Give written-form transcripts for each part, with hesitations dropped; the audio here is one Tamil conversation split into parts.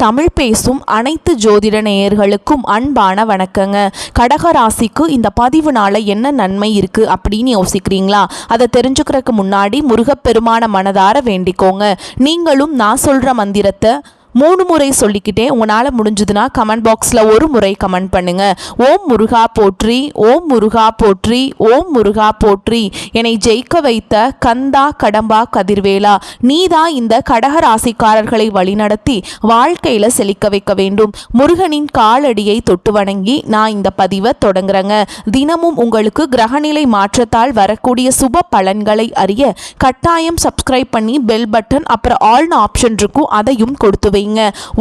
தமிழ் பேசும் அனைத்து ஜோதிட நேயர்களுக்கும் அன்பான வணக்கங்க. கடகராசிக்கு இந்த பதிவுனால என்ன நன்மை இருக்கு அப்படின்னு யோசிக்கிறீங்களா? அதை தெரிஞ்சுக்கிறதுக்கு முன்னாடி முருகப்பெருமான மனதார வேண்டிக்கோங்க. நீங்களும் நான் சொல்ற மந்திரத்தை 3 முறை சொல்லிக்கிட்டே உங்களால் முடிஞ்சதுன்னா கமெண்ட் பாக்ஸில் ஒரு முறை கமெண்ட் பண்ணுங்க. ஓம் முருகா போற்றி, ஓம் முருகா போற்றி, ஓம் முருகா போற்றி. என்னை ஜெயிக்க வைத்த கந்தா கடம்பா கதிர்வேலா, நீதான் இந்த கடக ராசிக்காரர்களை வழிநடத்தி வாழ்க்கையில் செழிக்க வைக்க வேண்டும். முருகனின் காலடியை தொட்டு வணங்கி நான் இந்த பதிவை தொடங்குறேங்க. தினமும் உங்களுக்கு கிரகநிலை மாற்றத்தால் வரக்கூடிய சுப பலன்களை அறிய கட்டாயம் சப்ஸ்கிரைப் பண்ணி பெல் பட்டன் அப்புறம் ஆல்னு ஆப்ஷன் இருக்கும், அதையும் கொடுத்து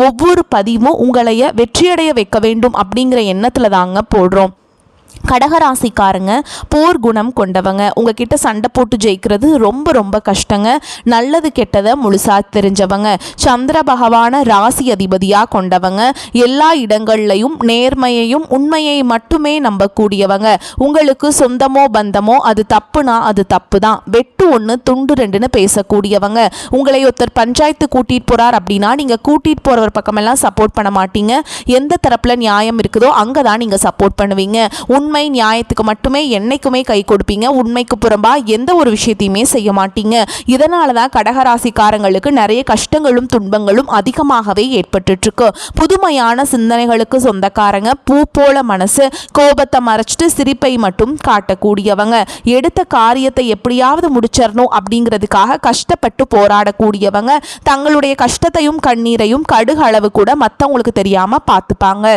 ஒவ்வொரு பதிவும் உங்களைய வெற்றியடைய வைக்க வேண்டும் அப்படிங்கிற எண்ணத்துல தாங்க போடுறோம். கடகராசிக்காரங்க போர் குணம் கொண்டவங்க. உங்ககிட்ட சண்டை போட்டு ஜெயிக்கிறது ரொம்ப ரொம்ப கஷ்டங்க. நல்லது கெட்டதை முழுசா தெரிஞ்சவங்க. சந்திர பகவான ராசி அதிபதியாக கொண்டவங்க. எல்லா இடங்கள்லையும் நேர்மையையும் உண்மையை மட்டுமே நம்பக்கூடியவங்க. உங்களுக்கு சொந்தமோ பந்தமோ அது தப்புனா அது தப்பு தான், வெட்டு ஒன்று துண்டு ரெண்டுன்னு பேசக்கூடியவங்க. உங்களை ஒருத்தர் பஞ்சாயத்து கூட்டிட்டு போறார் அப்படின்னா நீங்க கூட்டிட்டு போறவர் பக்கமெல்லாம் சப்போர்ட் பண்ண மாட்டீங்க. எந்த தரப்புல நியாயம் இருக்குதோ அங்கதான் நீங்க சப்போர்ட் பண்ணுவீங்க. உண்மை நியாயத்துக்கு மட்டுமே என்னைக்குமே கை கொடுப்பீங்க. உண்மைக்கு புறம்பா எந்த ஒரு விஷயத்தையுமே செய்ய மாட்டீங்க. இதனால தான் கடகராசிக்காரங்களுக்கு நிறைய கஷ்டங்களும் துன்பங்களும் அதிகமாகவே ஏற்பட்டு இருக்கு. புதுமையான சிந்தனைகளுக்கு சொந்தக்காரங்க. பூ போல மனசு, கோபத்தை மறைச்சிட்டு சிரிப்பை மட்டும் காட்டக்கூடியவங்க. எடுத்த காரியத்தை எப்படியாவது முடிச்சிடணும் அப்படிங்கிறதுக்காக கஷ்டப்பட்டு போராடக்கூடியவங்க. தங்களுடைய கஷ்டத்தையும் கண்ணீரையும் கடுகு அளவு கூட மற்றவங்களுக்கு தெரியாம பார்த்துப்பாங்க.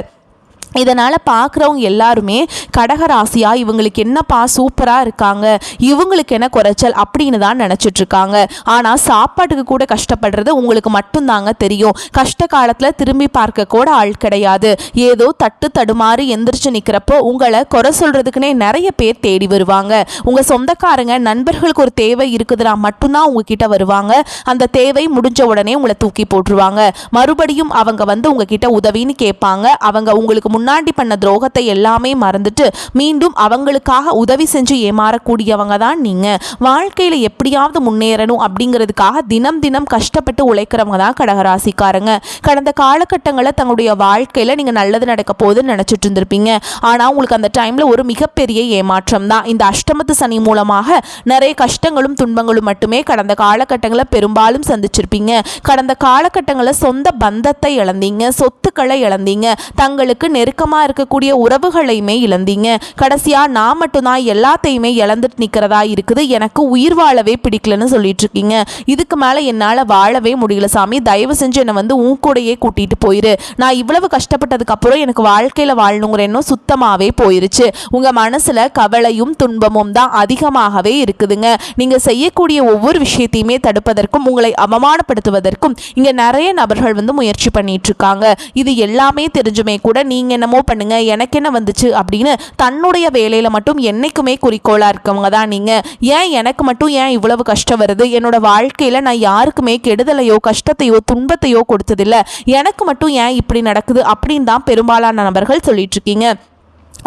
இதனால் பார்க்குறவங்க எல்லாருமே கடகராசியா இவங்களுக்கு என்னப்பா சூப்பராக இருக்காங்க, இவங்களுக்கு என்ன குறைச்சல் அப்படின்னு தான் நினச்சிட்ருக்காங்க. ஆனால் சாப்பாட்டுக்கு கூட கஷ்டப்படுறது உங்களுக்கு மட்டும்தாங்க தெரியும். கஷ்ட காலத்தில் திரும்பி பார்க்க கூட ஆள் கிடையாது. ஏதோ தட்டு தடுமாறி எந்திரிச்சு நிற்கிறப்போ உங்களை குறை சொல்கிறதுக்குன்னே நிறைய பேர் தேடி வருவாங்க. உங்கள் சொந்தக்காரங்க நண்பர்களுக்கு ஒரு தேவை இருக்குதுன்னா மட்டும்தான் உங்ககிட்ட வருவாங்க. அந்த தேவை முடிஞ்ச உடனே உங்களை தூக்கி போட்டுருவாங்க. மறுபடியும் அவங்க வந்து உங்ககிட்ட உதவின்னு கேட்பாங்க. அவங்க உங்களுக்கு முன்னாடி பண்ண துரோகத்தை எல்லாமே மறந்துட்டு மீண்டும் அவங்களுக்காக உதவி செஞ்சு ஏமாறக்கூடியவங்க தான் நீங்க. வாழ்க்கையில எப்படியாவது முன்னேறணும் அப்படிங்கிறதுக்காக தினம் தினம் கஷ்டப்பட்டு உழைக்கிறவங்க தான் கடகராசிக்காரங்க. கடந்த காலகட்டங்களில் தங்களுடைய வாழ்க்கையில நீங்க நல்லது நடக்க போகுதுன்னு நினைச்சிட்டு இருந்திருப்பீங்க. ஆனா உங்களுக்கு அந்த டைம்ல ஒரு மிகப்பெரிய ஏமாற்றம் தான். இந்த அஷ்டமத்து சனி மூலமாக நிறைய கஷ்டங்களும் துன்பங்களும் மட்டுமே கடந்த காலகட்டங்களில் பெரும்பாலும் சந்திச்சிருப்பீங்க. கடந்த காலகட்டங்களில் சொந்த பந்தத்தை இழந்தீங்க, சொத்துக்களை இழந்தீங்க, தங்களுக்கு நெருக்கமா இருக்கக்கூடிய உறவுகளையுமே இழந்தீங்க. கடைசியா நான் மட்டும்தான் எல்லாத்தையுமே இழந்துட்டு நிக்கிறதா இருக்குது, எனக்கு உயிர் வாழவே பிடிக்கலன்னு சொல்லிட்டு இருக்கீங்க. இதுக்கு மேல என்னால வாழவே முடியல சாமி, தயவு செஞ்சு என்னை வந்து உன் கூடையே கூட்டிட்டு போயிரு. நான் இவ்வளவு கஷ்டப்பட்டதுக்கு அப்புறம் எனக்கு வாழ்க்கையில வாழணுங்கிற எண்ணம் சுத்தமாவே போயிருச்சு. உங்க மனசுல கவலையும் துன்பமும் தான் அதிகமாகவே இருக்குதுங்க. நீங்க செய்யக்கூடிய ஒவ்வொரு விஷயத்தையுமே தடுப்பதற்கும் உங்களை அவமானப்படுத்துவதற்கும் இங்க நிறைய நபர்கள் வந்து முயற்சி பண்ணிட்டு இருக்காங்க. இது எல்லாமே தெரிஞ்சுமே கூட நீங்க என்னமோ பண்ணுங்க, எனக்கு என்ன வந்துச்சு அப்படின்னு தன்னுடைய வேலையில மட்டும் என்னைக்குமே குறிக்கோளா இருக்கவங்க தான் நீங்க. ஏன் எனக்கு மட்டும் ஏன் இவ்வளவு கஷ்டம் வருது, என்னோட வாழ்க்கையில நான் யாருக்குமே கெடுதலையோ கஷ்டத்தையோ துன்பத்தையோ கொடுத்ததில்லை, எனக்கு மட்டும் ஏன் இப்படி நடக்குது அப்படின்னு தான் பெரும்பாலான நபர்கள் சொல்லிட்டு இருக்கீங்க.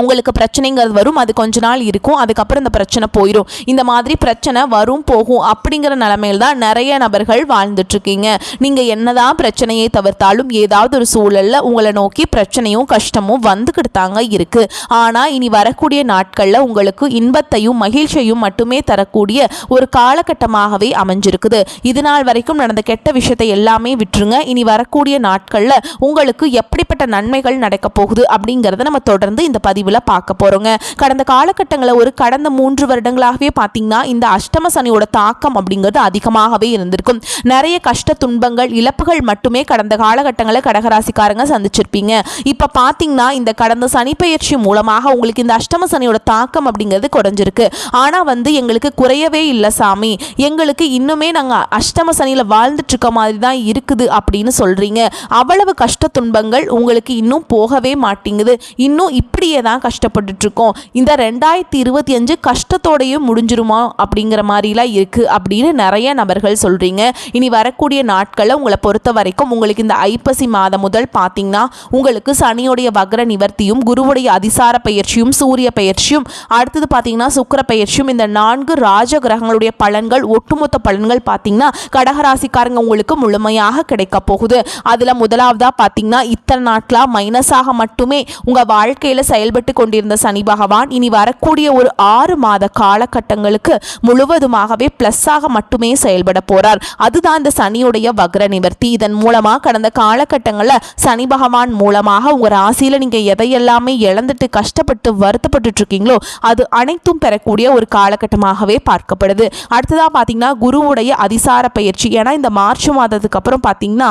உங்களுக்கு பிரச்சனைங்கிறது வரும், அது கொஞ்ச நாள் இருக்கும், அதுக்கப்புறம் இந்த பிரச்சனை போயிடும். இந்த மாதிரி பிரச்சனை வரும் போகும் அப்படிங்கிற நிலைமையில் தான் நிறைய நபர்கள் வாழ்ந்துட்டுருக்கீங்க. நீங்கள் என்னதான் பிரச்சனையை தவிர்த்தாலும் ஏதாவது ஒரு சூழலில் உங்களை நோக்கி பிரச்சனையும் கஷ்டமும் வந்துக்கிட்டு தாங்க இருக்குது. ஆனால் இனி வரக்கூடிய நாட்களில் உங்களுக்கு இன்பத்தையும் மகிழ்ச்சியையும் மட்டுமே தரக்கூடிய ஒரு காலகட்டமாகவே அமைஞ்சிருக்குது. இது நாள் வரைக்கும் நடந்த கெட்ட விஷயத்தை எல்லாமே விட்டுருங்க. இனி வரக்கூடிய நாட்களில் உங்களுக்கு எப்படிப்பட்ட நன்மைகள் நடக்க போகுது அப்படிங்கிறத நம்ம தொடர்ந்து இந்த பதிவு பார்க்க போறோங்க. கடந்த காலகட்டங்களில் கடந்த 3 வருடங்களாகவே பார்த்தீங்கன்னா இந்த அஷ்டம சனியோட தாக்கம் அப்படிங்கிறது அதிகமாகவே இருந்திருக்கும். நிறைய கஷ்ட துன்பங்கள் இழப்புகள் மட்டுமே கடந்த காலகட்டங்களில் கடகராசிக்காரங்க சந்திச்சிருப்பீங்க. இப்ப பார்த்தீங்கன்னா இந்த கடந்த சனி பெயர்ச்சி மூலமாக உங்களுக்கு இந்த அஷ்டம சனியோட தாக்கம் அப்படிங்கிறது குறைஞ்சிருக்கு. ஆனா வந்து எங்களுக்கு குறையவே இல்லை சாமி, எங்களுக்கு இன்னுமே நாங்கள் அஷ்டம சனியில வாழ்ந்துட்டு இருக்க மாதிரி தான் இருக்குது அப்படின்னு சொல்றீங்க. அவ்வளவு கஷ்ட துன்பங்கள் உங்களுக்கு இன்னும் போகவே மாட்டேங்குது. இன்னும் இப்படியே தான் தான் கஷ்டப்பட்டுட்ருக்கோம், இந்த 2025 கஷ்டத்தோடையும் முடிஞ்சிருமா அப்படிங்கிற மாதிரிலாம் இருக்குது அப்படின்னு நிறைய நபர்கள் சொல்கிறீங்க. இனி வரக்கூடிய நாட்களில் உங்களை பொறுத்த வரைக்கும் உங்களுக்கு இந்த ஐப்பசி மாதம் முதல் பார்த்தீங்கன்னா உங்களுக்கு சனியுடைய வக்ர நிவர்த்தியும், குருவுடைய அதிசார பயிற்சியும், சூரிய பயிற்சியும், அடுத்தது பார்த்தீங்கன்னா சுக்கிர பயிற்சியும், இந்த 4 ராஜ கிரகங்களுடைய பலன்கள், ஒட்டுமொத்த பலன்கள் பார்த்தீங்கன்னா கடகராசிக்காரங்க உங்களுக்கு முழுமையாக கிடைக்க போகுது. அதில் முதலாவதாக பார்த்தீங்கன்னா இத்தனை நாட்களாக மைனஸாக மட்டுமே உங்கள் வாழ்க்கையில் செயல்பட்டு கொண்டிருந்த சனி பகவான் இனி வரக்கூடிய ஒரு 6 மாத காலகட்டங்களுக்கு முழுவதுமாகவே ப்ளஸ்ஸாக மட்டுமே செயல்பட போகிறார். அதுதான் இந்த சனியுடைய வக்ர நிவர்த்தி. இதன் மூலமாக கடந்த காலகட்டங்களில் சனி பகவான் மூலமாக உங்கள் ராசியில் நீங்கள் எதையெல்லாமே இழந்துட்டு கஷ்டப்பட்டு வருத்தப்பட்டு இருக்கீங்களோ அது அனைத்தும் பெறக்கூடிய ஒரு காலகட்டமாகவே பார்க்கப்படுது. அடுத்ததாக பார்த்தீங்கன்னா குருவுடைய அதிசார பயிற்சி. ஏன்னா இந்த மார்ச் மாதத்துக்கு அப்புறம் பார்த்தீங்கன்னா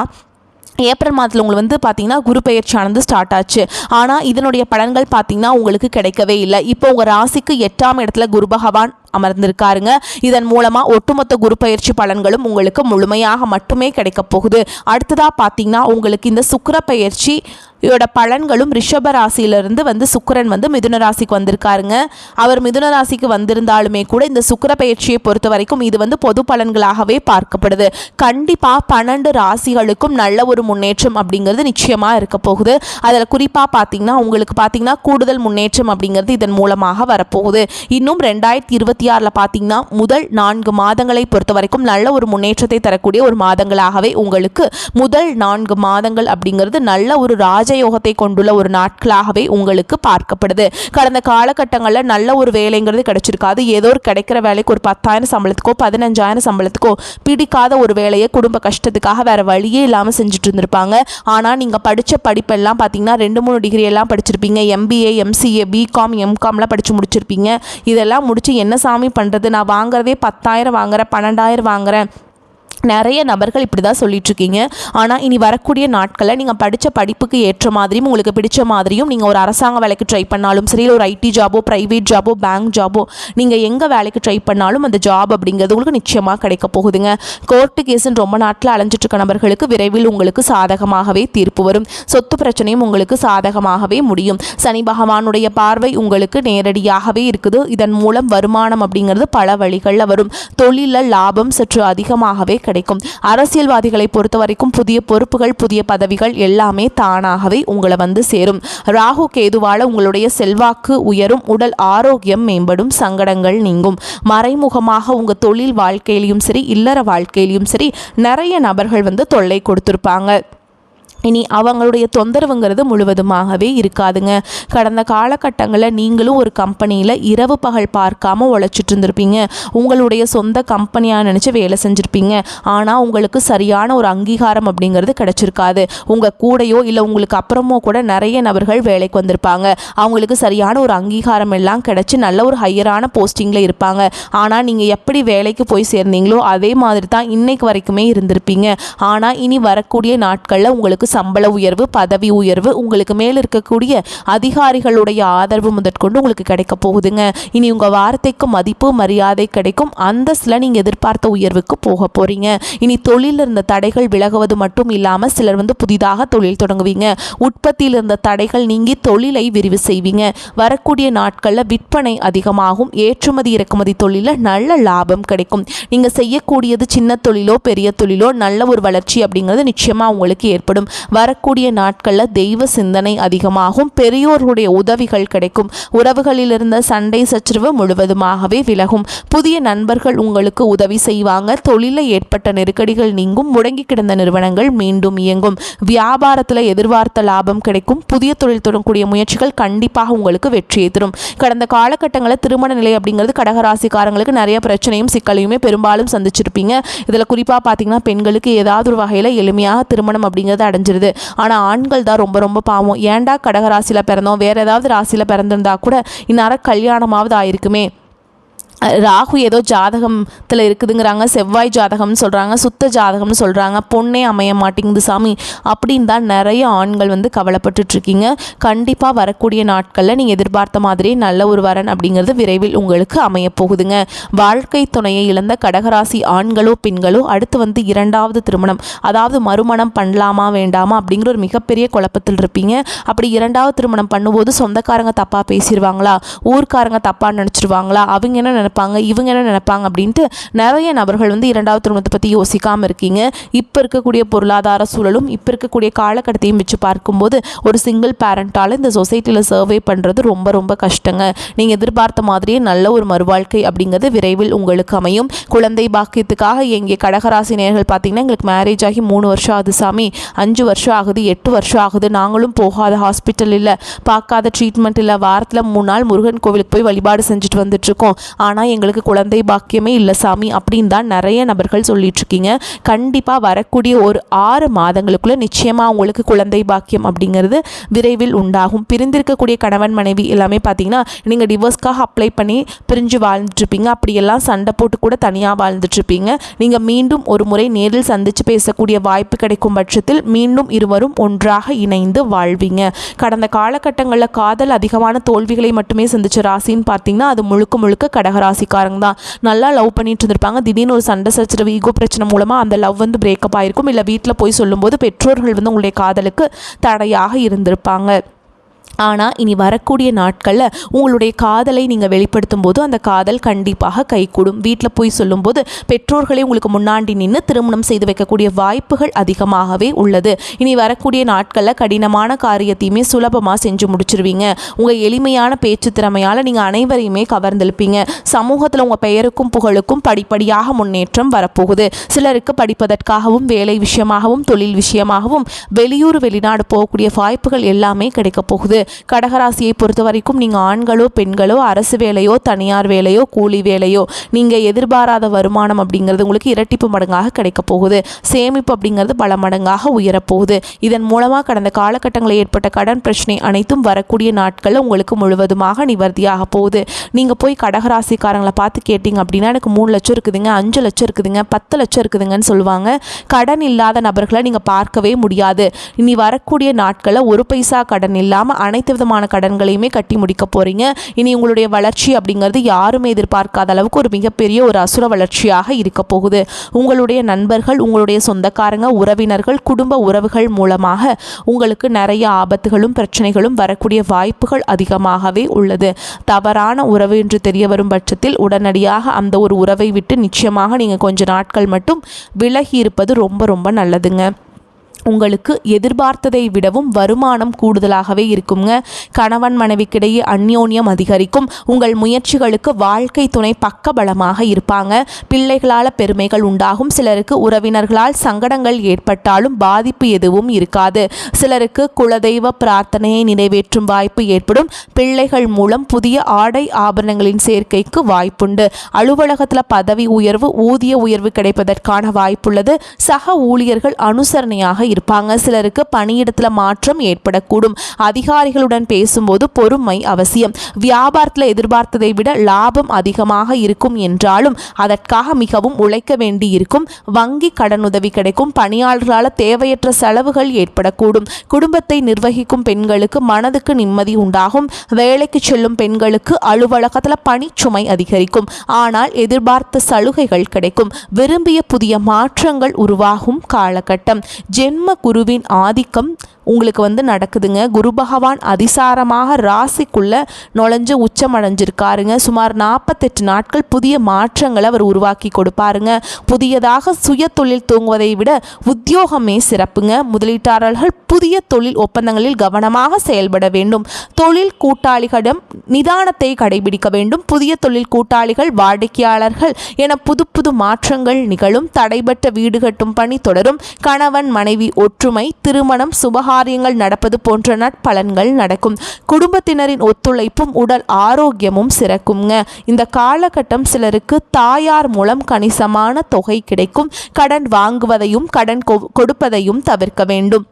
ஏப்ரல் மாதத்தில் உங்களுக்கு பார்த்தீங்கன்னா குரு பயிற்சியானது ஸ்டார்ட் ஆச்சு. ஆனால் இதனுடைய பலன்கள் பார்த்தீங்கன்னா உங்களுக்கு கிடைக்கவே இல்லை. இப்போ உங்கள் ராசிக்கு 8ஆம் இடத்துல குரு பகவான் அமர்ந்திருக்காருங்க. இதன் மூலமாக ஒட்டுமொத்த குரு பயிற்சி பலன்களும் உங்களுக்கு முழுமையாக மட்டுமே கிடைக்க போகுது. அடுத்ததாக பார்த்தீங்கன்னா உங்களுக்கு இந்த சுக்கிர பயிற்சி பலன்களும் ரிஷப ராசியிலிருந்து சுக்கிரன் மிதுன ராசிக்கு வந்திருக்காருங்க. அவர் மிதுன ராசிக்கு வந்திருந்தாலுமே கூட இந்த சுக்கிர பயிற்சியை பொறுத்த வரைக்கும் இது பொது பலன்களாகவே பார்க்கப்படுது. கண்டிப்பாக 12 ராசிகளுக்கும் நல்ல ஒரு முன்னேற்றம் அப்படிங்கிறது நிச்சயமாக இருக்க போகுது. அதில் குறிப்பாக பார்த்தீங்கன்னா உங்களுக்கு பார்த்தீங்கன்னா கூடுதல் முன்னேற்றம் அப்படிங்கிறது இதன் மூலமாக வரப்போகுது. இன்னும் 2026 பார்த்தீங்கன்னா முதல் 4 மாதங்களை பொறுத்த வரைக்கும் நல்ல ஒரு முன்னேற்றத்தை தரக்கூடிய ஒரு மாதங்களாகவே உங்களுக்கு முதல் 4 மாதங்கள் அப்படிங்கிறது நல்ல ஒரு ராஜயோகத்தை கொண்டுள்ள ஒரு நாட்களாகவே உங்களுக்கு பார்க்கப்படுது. கடந்த காலகட்டங்களில் நல்ல ஒரு வேலைங்கிறது கிடைச்சிருக்காது. ஏதோ ஒரு கிடைக்கிற வேலைக்கு ஒரு 10,000 சம்பளத்துக்கோ 15,000 சம்பளத்துக்கோ பிடிக்காத ஒரு வேலையை குடும்ப கஷ்டத்துக்காக வேற வழியே இல்லாமல் செஞ்சுட்டு இருந்திருப்பாங்க. ஆனால் நீங்கள் படித்த படிப்பெல்லாம் பார்த்தீங்கன்னா 2-3 டிகிரி எல்லாம் படிச்சிருப்பீங்க. MBA, MCA, BCom, MComலாம் படித்து முடிச்சிருப்பீங்க. இதெல்லாம் முடிச்சு என்ன சாமி பண்ணுறது, நான் வாங்குறதே 10,000 வாங்குறேன், 12,000 வாங்குறேன், நிறைய நபர்கள் இப்படி தான் சொல்லிட்டுருக்கீங்க. ஆனால் இனி வரக்கூடிய நாட்களில் நீங்கள் படித்த படிப்புக்கு ஏற்ற மாதிரியும் உங்களுக்கு பிடிச்ச மாதிரியும் நீங்கள் ஒரு அரசாங்க வேலைக்கு ட்ரை பண்ணாலும் சரி, ஒரு IT ஜாபோ, ப்ரைவேட் ஜாபோ, பேங்க் ஜாபோ, நீங்கள் எங்கே வேலைக்கு ட்ரை பண்ணாலும் அந்த ஜாப் அப்படிங்கிறது உங்களுக்கு நிச்சயமாக கிடைக்க போகுதுங்க. கோர்ட்டு கேஸுன்னு ரொம்ப நாட்டில் அலைஞ்சிட்ருக்க நபர்களுக்கு விரைவில் உங்களுக்கு சாதகமாகவே தீர்ப்பு வரும். சொத்து பிரச்சனையும் உங்களுக்கு சாதகமாகவே முடியும். சனி பகவானுடைய பார்வை உங்களுக்கு நேரடியாகவே இருக்குது. இதன் மூலம் வருமானம் அப்படிங்கிறது பல வழிகளில் வரும். தொழிலில் லாபம் சற்று அதிகமாகவே கிடைக்கும். அரசியல்வாதிகளை பொறுத்த வரைக்கும் புதிய பொறுப்புகள், புதிய பதவிகள் எல்லாமே தானாகவே உங்களை சேரும். ராகு கேதுவால உங்களுடைய செல்வாக்கு உயரும், உடல் ஆரோக்கியம் மேம்படும், சங்கடங்கள் நீங்கும். மறைமுகமாக உங்க தொழில் வாழ்க்கையிலும் சரி, இல்லற வாழ்க்கையிலும் சரி நிறைய நபர்கள் தொல்லை கொடுத்திருப்பாங்க. இனி அவங்களுடைய தொந்தரவுங்கிறது முழுவதுமாகவே இருக்காதுங்க. கடந்த காலகட்டங்களில் நீங்களும் ஒரு கம்பெனியில் இரவு பகல் பார்க்காம உழைச்சிட்டு இருந்திருப்பீங்க. உங்களுடைய சொந்த கம்பெனியாக நினச்சி வேலை செஞ்சுருப்பீங்க. ஆனால் உங்களுக்கு சரியான ஒரு அங்கீகாரம் அப்படிங்கிறது கிடச்சிருக்காது. உங்கள் கூடையோ இல்லை உங்களுக்கு அப்புறமோ கூட நிறைய நபர்கள் வேலைக்கு வந்திருப்பாங்க. அவங்களுக்கு சரியான ஒரு அங்கீகாரம் எல்லாம் கிடச்சி நல்ல ஒரு ஹையரான போஸ்டிங்கில் இருப்பாங்க. ஆனால் நீங்கள் எப்படி வேலைக்கு போய் சேர்ந்தீங்களோ அதே மாதிரி தான் இன்னைக்கு வரைக்குமே இருந்திருப்பீங்க. ஆனால் இனி வரக்கூடிய நாட்களில் உங்களுக்கு சம்பள உயர்வு, பதவி உயர்வு, உங்களுக்கு மேல் இருக்கக்கூடிய அதிகாரிகளுடைய ஆதரவு முதற்கொண்டு உங்களுக்கு கிடைக்க போகுதுங்க. இனி உங்கள் வார்த்தைக்கு மதிப்பு, மரியாதை கிடைக்கும். அந்தஸ்தில் நீங்கள் எதிர்பார்த்த உயர்வுக்கு போக போகிறீங்க. இனி தொழிலில் இருந்த தடைகள் விலகுவது மட்டும் இல்லாமல் சிலர் புதிதாக தொழில் தொடங்குவீங்க. உற்பத்தியில் இருந்த தடைகள் நீங்கி தொழிலை விரிவு செய்வீங்க. வரக்கூடிய நாட்களில் விற்பனை அதிகமாகும். ஏற்றுமதி இறக்குமதி தொழிலில் நல்ல லாபம் கிடைக்கும். நீங்கள் செய்யக்கூடியது சின்ன தொழிலோ பெரிய தொழிலோ நல்ல ஒரு வளர்ச்சி அப்படிங்கிறது நிச்சயமாக உங்களுக்கு ஏற்படும். வரக்கூடிய நாட்களில் தெய்வ சிந்தனை அதிகமாகும். பெரியோர்களுடைய உதவிகள் கிடைக்கும். உறவுகளில் இருந்த சண்டை சச்சரவு முழுவதுமாகவே விலகும். புதிய நண்பர்கள் உங்களுக்கு உதவி செய்வாங்க. தொழிலில் ஏற்பட்ட நெருக்கடிகள் நீங்கும். முடங்கி கிடந்த நிறுவனங்கள் மீண்டும் இயங்கும். வியாபாரத்தில் எதிர்பார்த்த லாபம் கிடைக்கும். புதிய தொழில் தொடங்கக்கூடிய முயற்சிகள் கண்டிப்பாக உங்களுக்கு வெற்றியை தரும். கடந்த காலகட்டங்களில் திருமண நிலை அப்படிங்கிறது கடகராசிக்காரங்களுக்கு நிறைய பிரச்சனையும் சிக்கலையுமே பெரும்பாலும் சந்திச்சிருப்பீங்க. இதில் குறிப்பாக பார்த்தீங்கன்னா பெண்களுக்கு ஏதாவது ஒரு வகையில் எளிமையாக திருமணம் அப்படிங்கிறது அடைஞ்சிருது. ஆனால் ஆண்கள் தான் ரொம்ப ரொம்ப பாவம். ஏன்டா கடக ராசியில் பிறந்தோம், வேற ஏதாவது ராசியில் பிறந்திருந்தா கூட இந்நேரம் கல்யாணமாவது ஆயிருக்குமே ராகு ஏதோ ஜாதகத்தில் இருக்குதுங்கிறாங்க, செவ்வாய் ஜாதகம்னு சொல்கிறாங்க, சுத்த ஜாதகம்னு சொல்கிறாங்க, பொண்ணே அமைய மாட்டேங்குது சாமி அப்படின்னு தான் நிறைய ஆண்கள் வந்து கவலைப்பட்டுட்ருக்கீங்க. கண்டிப்பாக வரக்கூடிய நாட்களில் நீங்கள் எதிர்பார்த்த மாதிரியே நல்ல ஒரு வரன் அப்படிங்கிறது விரைவில் உங்களுக்கு அமையப்போகுதுங்க. வாழ்க்கை துணையை இழந்த கடகராசி ஆண்களோ பெண்களோ அடுத்து வந்து இரண்டாவது திருமணம், அதாவது மறுமணம் பண்ணலாமா வேண்டாமா அப்படிங்கிற ஒரு மிகப்பெரிய குழப்பத்தில் இருப்பீங்க. அப்படி இரண்டாவது திருமணம் பண்ணும்போது சொந்தக்காரங்க தப்பாக பேசிடுவாங்களா, ஊர்க்காரங்க தப்பாக நினச்சிருவாங்களா, அவங்க என்ன நினைப்பாங்க, இவங்க என்ன நினைப்பாங்க அப்படின்ட்டு நிறைய நபர்கள் வந்து இரண்டாவது திருமணத்தை பற்றி யோசிக்காமல் இருக்கீங்க. இப்போ இருக்கக்கூடிய பொருளாதார சூழலும் இப்போ இருக்கக்கூடிய காலகட்டத்தையும் வச்சு பார்க்கும்போது ஒரு சிங்கிள் பேரண்டால் இந்த சொசைட்டியில் சர்வே பண்ணுறது ரொம்ப ரொம்ப கஷ்டங்க. நீங்கள் எதிர்பார்த்த மாதிரியே நல்ல ஒரு மறுவாழ்க்கை அப்படிங்கிறது விரைவில் உங்களுக்கு அமையும். குழந்தை பாக்கியத்துக்காக எங்கே கடகராசி நேயர்கள் பார்த்தீங்கன்னா, எங்களுக்கு மேரேஜ் ஆகி 3 வருஷம் ஆகுது சாமி, 5 வருஷம் ஆகுது, 8 வருஷம் ஆகுது, நாங்களும் போகாத ஹாஸ்பிட்டல் இல்லை, பார்க்காத ட்ரீட்மெண்ட் இல்லை, வாரத்தில் 3 நாள் முருகன் கோவிலுக்கு போய் வழிபாடு செஞ்சுட்டு வந்துட்டுருக்கோம், ஆனால் எங்களுக்கு குழந்தை பாக்கியமே இல்லை சாமி அப்படின்னு தான் நிறைய நபர்கள் சொல்லிட்டு இருக்கீங்க. கண்டிப்பாக வரக்கூடிய ஒரு 6 மாதங்களுக்குள்ளே நிச்சயமாக உங்களுக்கு குழந்தை பாக்கியம் அப்படிங்கிறது விரைவில் உண்டாகும். பிரிந்திருக்கக்கூடிய கணவன் மனைவி எல்லாமே பார்த்தீங்கன்னா, நீங்கள் டிவோர்ஸ்க்காக அப்ளை பண்ணி பிரிஞ்சு வாழ்ந்துட்டுருப்பீங்க, அப்படியெல்லாம் சண்டை போட்டு கூட தனியாக வாழ்ந்துட்டுருப்பீங்க. நீங்கள் மீண்டும் ஒரு முறை நேரில் சந்தித்து பேசக்கூடிய வாய்ப்பு கிடைக்கும் பட்சத்தில் மீண்டும் இருவரும் ஒன்றாக இணைந்து வாழ்வீங்க. கடந்த காலகட்டங்களில் காதல் அதிகமான தோல்விகளை மட்டுமே சந்திச்ச ராசின்னு பார்த்தீங்கன்னா அது முழுக்க முழுக்க கடகராசிக்காரங்க தான். நல்லா லவ் பண்ணிட்டு இருந்திருப்பாங்க, திடீர்னு ஒரு சண்டை சச்சரவு ஈகோ பிரச்சனை மூலமாக அந்த லவ் வந்து பிரேக்கப் ஆகிருக்கும். இல்லை வீட்டில் போய் சொல்லும்போது பெற்றோர்கள் வந்து உங்களுடைய காதலுக்கு தடையாக இருந்திருப்பாங்க. ஆனால் இனி வரக்கூடிய நாட்களில் உங்களுடைய காதலை நீங்கள் வெளிப்படுத்தும் போது அந்த காதல் கண்டிப்பாக கைகூடும். வீட்டில் போய் சொல்லும்போது பெற்றோர்களே உங்களுக்கு முன்னாடி நின்று திருமணம் செய்து வைக்கக்கூடிய வாய்ப்புகள் அதிகமாகவே உள்ளது. இனி வரக்கூடிய நாட்களில் கடினமான காரியத்தையுமே சுலபமாக செஞ்சு முடிச்சிருவீங்க. உங்கள் எளிமையான பேச்சு திறமையால் நீங்கள் அனைவரையுமே கவர்ந்தெழுப்பீங்க. சமூகத்தில் உங்கள் பெயருக்கும் புகழுக்கும் படிப்படியாக முன்னேற்றம் வரப்போகுது. சிலருக்கு படிப்பதற்காகவும் வேலை விஷயமாகவும் தொழில் விஷயமாகவும் வெளியூர் வெளிநாடு போகக்கூடிய வாய்ப்புகள் எல்லாமே கிடைக்கப் போகுது. கடகராசியை பொறுத்த வரைக்கும் நீங்கள் ஆண்களோ பெண்களோ அரசு வேலையோ தனியார் வேலையோ கூலி வேலையோ நீங்கள் எதிர்பாராத வருமானம் அப்படிங்கிறது உங்களுக்கு இரட்டிப்பு மடங்காக கிடைக்க போகுது. சேமிப்பு அப்படிங்கிறது பல மடங்காக உயரப்போகுது. இதன் மூலமாக கடந்த காலகட்டங்களில் ஏற்பட்ட கடன் பிரச்சனை அனைத்தும் வரக்கூடிய நாட்களில் உங்களுக்கு முழுவதுமாக நிவர்த்தியாக போகுது. நீங்கள் போய் கடகராசிக்காரங்களை பார்த்து கேட்டிங்க அப்படின்னா எனக்கு 3 லட்சம் இருக்குதுங்க, 5 லட்சம் இருக்குதுங்க, 10 லட்சம் இருக்குதுங்கன்னு சொல்லுவாங்க. கடன் இல்லாத நபர்களை நீங்கள் பார்க்கவே முடியாது. இனி வரக்கூடிய நாட்களில் ஒரு பைசா கடன் இல்லாமல் அனைத்து விதமான கடன்களையுமே கட்டி முடிக்க போகிறீங்க. இனி உங்களுடைய வளர்ச்சி அப்படிங்கிறது யாருமே எதிர்பார்க்காத அளவுக்கு ஒரு மிகப்பெரிய ஒரு அசுர வளர்ச்சியாக இருக்க போகுது. உங்களுடைய நண்பர்கள், உங்களுடைய சொந்தக்காரங்க, உறவினர்கள், குடும்ப உறவுகள் மூலமாக உங்களுக்கு நிறைய ஆபத்துகளும் பிரச்சனைகளும் வரக்கூடிய வாய்ப்புகள் அதிகமாகவே உள்ளது. தவறான உறவு என்று தெரிய வரும் பட்சத்தில் உடனடியாக அந்த ஒரு உறவை விட்டு நிச்சயமாக நீங்கள் கொஞ்ச நாட்கள் மட்டும் விலகி இருப்பது ரொம்ப ரொம்ப நல்லதுங்க. உங்களுக்கு எதிர்பார்த்ததை விடவும் வருமானம் கூடுதலாகவே இருக்குங்க. கணவன் மனைவிக்கிடையே அந்யோன்யம் அதிகரிக்கும். உங்கள் முயற்சிகளுக்கு வாழ்க்கை துணை பக்கபலமாக இருப்பாங்க. பிள்ளைகளால் பெருமைகள் உண்டாகும். சிலருக்கு உறவினர்களால் சங்கடங்கள் ஏற்பட்டாலும் பாதிப்பு எதுவும் இருக்காது. சிலருக்கு குலதெய்வ பிரார்த்தனையை நிறைவேற்றும் வாய்ப்பு ஏற்படும். பிள்ளைகள் மூலம் புதிய ஆடை ஆபரணங்களின் சேர்க்கைக்கு வாய்ப்புண்டு. அலுவலகத்தில் பதவி உயர்வு, ஊதிய உயர்வு கிடைப்பதற்கான வாய்ப்புள்ளது. சக ஊழியர்கள் அனுசரணையாக இருப்பாங்க. சிலருக்கு பணியிடத்தில் மாற்றம் ஏற்படக்கூடும். அதிகாரிகளுடன் பேசும்போது பொறுமை அவசியம். வியாபாரத்தில் எதிர்பார்த்ததை விட லாபம் அதிகமாக இருக்கும் என்றாலும் அதற்காக மிகவும் உழைக்க வேண்டி இருக்கும். வங்கி கடனுதவி கிடைக்கும். பணியாளர்களால் தேவையற்ற செலவுகள் ஏற்படக்கூடும். குடும்பத்தை நிர்வகிக்கும் பெண்களுக்கு மனதுக்கு நிம்மதி உண்டாகும். வேலைக்கு செல்லும் பெண்களுக்கு அலுவலகத்தில் பணிச்சுமை அதிகரிக்கும். ஆனால் எதிர்பார்த்த சலுகைகள் கிடைக்கும். விரும்பிய புதிய மாற்றங்கள் உருவாகும் காலகட்டம். ஜென்ம குருவின் ஆதிக்கம் உங்களுக்கு வந்து நடக்குதுங்க. குரு பகவான் அதிசாரமாக ராசிக்குள்ள நுழைஞ்சு உச்சமடைஞ்சிருக்காருங்க. சுமார் 48 நாட்கள் புதிய மாற்றங்களை அவர் உருவாக்கி கொடுப்பாருங்க. புதியதாக சுய தொழில் தூங்குவதை விட உத்தியோகமே சிறப்புங்க. முதலீட்டாளர்கள் புதிய தொழில் ஒப்பந்தங்களில் கவனமாக செயல்பட வேண்டும். தொழில் கூட்டாளிகளிடம் நிதானத்தை கடைபிடிக்க வேண்டும். புதிய தொழில் கூட்டாளிகள், வாடிக்கையாளர்கள் என புது புது மாற்றங்கள் நிகழும். தடைபட்ட வீடு கட்டும் பணி தொடரும். கணவன் மனைவி ஒற்றுமை, திருமணம், சுபகாரியங்கள் நடப்பது போன்ற நற்பலன்கள் நடக்கும். குடும்பத்தினரின் ஒத்துழைப்பும் உடல் ஆரோக்கியமும் சிறக்குங்க. இந்த காலகட்டம் சிலருக்கு தாயார் மூலம் கணிசமான தொகை கிடைக்கும். கடன் வாங்குவதையும் கடன் கொடுப்பதையும் தவிர்க்க வேண்டும்.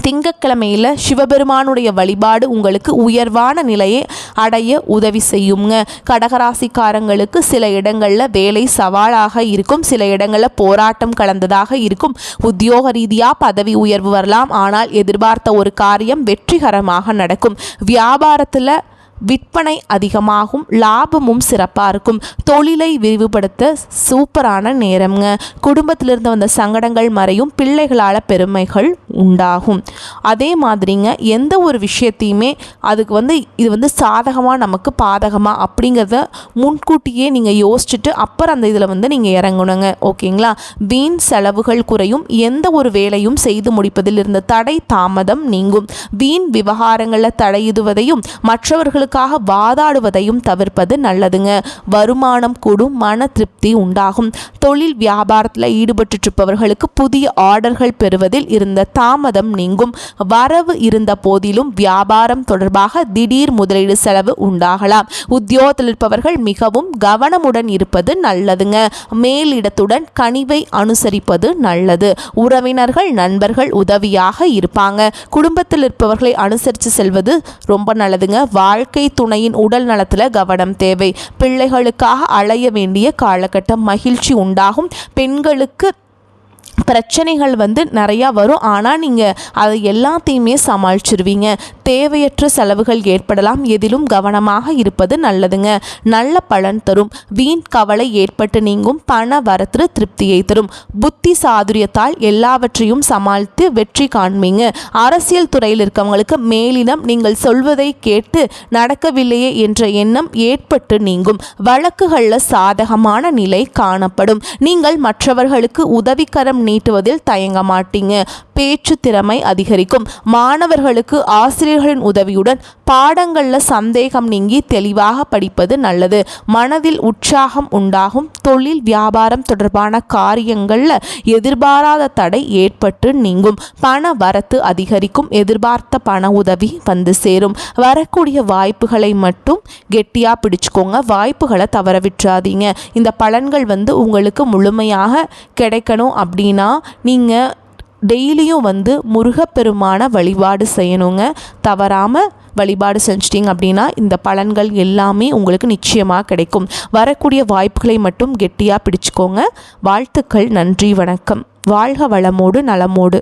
திங்கட்கிழமையில் சிவபெருமானுடைய வழிபாடு உங்களுக்கு உயர்வான நிலையை அடைய உதவி செய்யுங்க. கடகராசிக்காரங்களுக்கு சில இடங்களில் வேலை சவாலாக இருக்கும், சில இடங்களில் போராட்டம் கலந்ததாக இருக்கும். உத்தியோக ரீதியாக பதவி உயர்வு வரலாம், ஆனால் எதிர்பார்த்த ஒரு காரியம் வெற்றிகரமாக நடக்கும். வியாபாரத்தில் விற்பனை அதிகமாகும், லாபமும் சிறப்பாக இருக்கும். தொழிலை விரிவுபடுத்த சூப்பரான நேரம்ங்க. குடும்பத்திலிருந்து வந்த சங்கடங்கள் மறையும், பிள்ளைகளால் பெருமைகள் உண்டாகும். அதே மாதிரிங்க எந்த ஒரு விஷயத்தையுமே அதுக்கு இது சாதகமாக நமக்கு பாதகமாக அப்படிங்கிறத முன்கூட்டியே நீங்கள் யோசிச்சுட்டு அப்புறம் அந்த இதில் நீங்கள் இறங்கணுங்க. ஓகேங்களா? வீண் செலவுகள் குறையும், எந்த ஒரு வேலையும் செய்து முடிப்பதில் இருந்த தடை தாமதம் நீங்கும். வீண் விவகாரங்களில் தலையிடுவதையும் மற்றவர்களுக்கு வாதாடுவதையும் தவிர்ப்பது நல்லதுங்க. வருமானம் கூடும், மன திருப்தி உண்டாகும். தொழில் வியாபாரத்தில் ஈடுபட்டு இருப்பவர்களுக்கு புதிய ஆர்டர்கள் பெறுவதில் இருந்த தாமதம் நீங்கும். வரவு இருந்த போதிலும் வியாபாரம் தொடர்பாக திடீர் முதலீடு செலவு உண்டாகலாம். உத்தியோகத்தில் இருப்பவர்கள் மிகவும் கவனமுடன் இருப்பது நல்லதுங்க. மேலிடத்துடன் கனிவை அனுசரிப்பது நல்லது. உறவினர்கள் நண்பர்கள் உதவியாக இருப்பாங்க. குடும்பத்தில் இருப்பவர்களை அனுசரித்து செல்வது ரொம்ப நல்லதுங்க. வாழ்க்கை துணையின் உடல் நலத்தில் கவனம் தேவை. பிள்ளைகளுக்காக அலைய வேண்டிய காலகட்டம், மகிழ்ச்சி உண்டாகும். பெண்களுக்கு பிரச்சனைகள் நிறையா வரும், ஆனால் நீங்கள் அதை எல்லாத்தையுமே சமாளிச்சிருவீங்க. தேவையற்ற செலவுகள் ஏற்படலாம், எதிலும் கவனமாக இருப்பது நல்லதுங்க. நல்ல பலன் தரும். வீண் கவலை ஏற்பட்டு நீங்கும், பண வரத்து திருப்தியை தரும். புத்தி சாதுரியத்தால் எல்லாவற்றையும் சமாளித்து வெற்றி காண்பீங்க. அரசியல் துறையில் இருக்கவங்களுக்கு மேலினம் நீங்கள் சொல்வதை கேட்டு நடக்கவில்லையே என்ற எண்ணம் ஏற்பட்டு நீங்கும். வழக்குகளில் சாதகமான நிலை காணப்படும். நீங்கள் மற்றவர்களுக்கு உதவிக்கரம் நீட்டுவதில் தயங்க மாட்டீங்க. பேச்சு திறமை அதிகரிக்கும். மாணவர்களுக்கு ஆசிரியர்களின் உதவியுடன் பாடங்களில் சந்தேகம் நீங்கி தெளிவாக படிப்பது நல்லது. மனதில் உற்சாகம் உண்டாகும். தொழில் வியாபாரம் தொடர்பான காரியங்களில் எதிர்பாராத தடை ஏற்பட்டு நீங்கும். பண வரத்து அதிகரிக்கும். எதிர்பார்த்த பண உதவி சேரும். வரக்கூடிய வாய்ப்புகளை மட்டும் கெட்டியாக பிடிச்சுக்கோங்க. வாய்ப்புகளை தவற விட்டுறாதீங்க. இந்த பலன்கள் உங்களுக்கு முழுமையாக கிடைக்கணும் அப்படின்னா நீங்கள் டெய்லியும் முருகப்பெருமான வழிபாடு செய்யணுங்க. தவறாமல் வழிபாடு செஞ்சிட்டிங்க அப்படின்னா இந்த பலன்கள் எல்லாமே உங்களுக்கு நிச்சயமாக கிடைக்கும். வரக்கூடிய வாய்ப்புகளை மட்டும் கெட்டியாக பிடிச்சுக்கோங்க. வாழ்த்துக்கள். நன்றி, வணக்கம். வாழ்க வளமோடு நலமோடு.